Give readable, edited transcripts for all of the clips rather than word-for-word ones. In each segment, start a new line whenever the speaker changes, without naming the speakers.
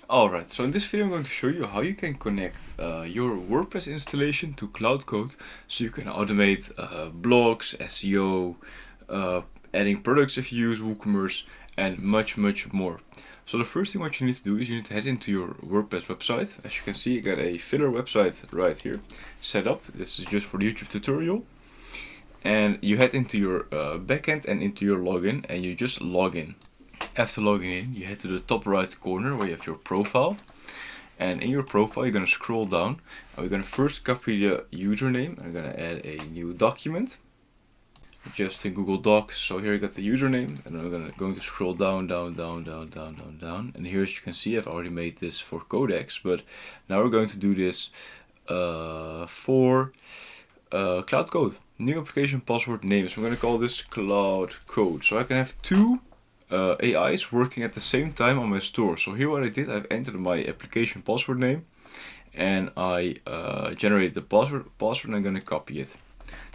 Alright, so in this video I'm going to show you how you can connect your WordPress installation to Claude Code so you can automate blogs, SEO, adding products if you use WooCommerce, and much more. So the first thing what you need to do is you need to head into your WordPress website. As you can see, you got a filler website right here set up. This is just for the YouTube tutorial. And you head into your backend and into your login, and you just log in. After logging in, you head to the top right corner where you have your profile, and in your profile you're going to scroll down, and we're going to first copy the username. I'm going to add a new document just in Google Docs. So here you got the username, and I'm going to scroll down, and here as you can see I've already made this for Codex, but now we're going to do this for Claude Code. New application password name. So I'm going to call this Claude Code, so I can have two AIs working at the same time on my store. So here what I did, I've entered my application password name, and I generated the password and I'm going to copy it.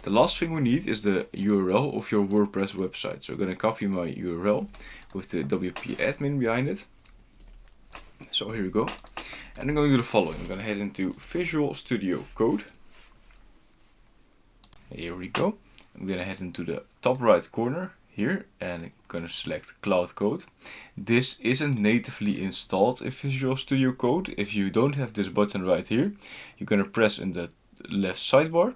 The last thing we need is the URL of your WordPress website. So I'm going to copy my URL with the WP admin behind it. So here we go. And I'm going to do the following. I'm going to head into Visual Studio Code. Here we go. I'm going to head into the top right corner here, and I'm going to select Claude Code. This isn't natively installed in Visual Studio Code. If you don't have this button right here, you're going to press in the left sidebar.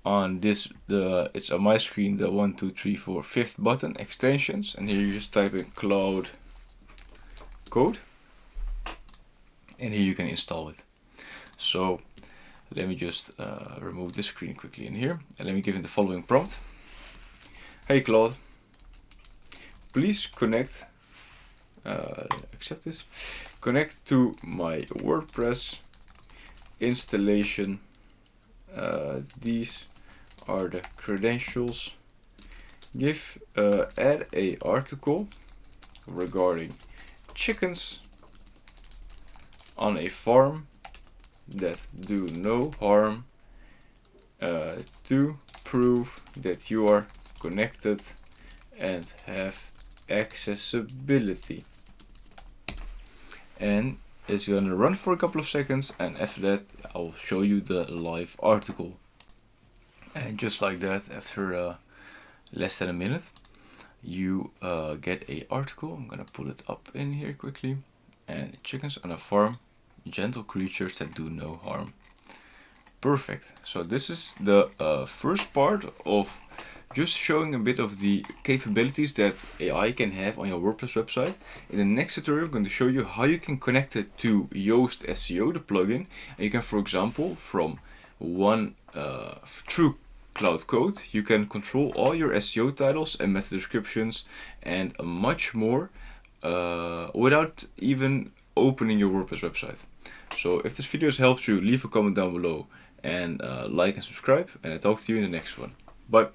On this, it's on my screen, the 1, 2, 3, 4, 5th button, extensions, and here you just type in Claude Code, and here you can install it. So let me just remove this screen quickly in here, and let me give it the following prompt. Hey Claude, please connect, accept this, connect to my WordPress installation. These are the credentials. Add a article regarding chickens on a farm that do no harm to prove that you are connected and have accessibility. And it's going to run for a couple of seconds, and after that I'll show you the live article. And just like that, after less than a minute, you get a article. I'm gonna pull it up in here quickly. And chickens on a farm, gentle creatures that do no harm. Perfect. So this is the first part of just showing a bit of the capabilities that AI can have on your WordPress website. In the next tutorial, I'm going to show you how you can connect it to Yoast SEO, the plugin. And you can, for example, from one through Claude Code, you can control all your SEO titles and meta descriptions and much more without even opening your WordPress website. So if this video has helped you, leave a comment down below and like and subscribe, and I'll talk to you in the next one. Bye.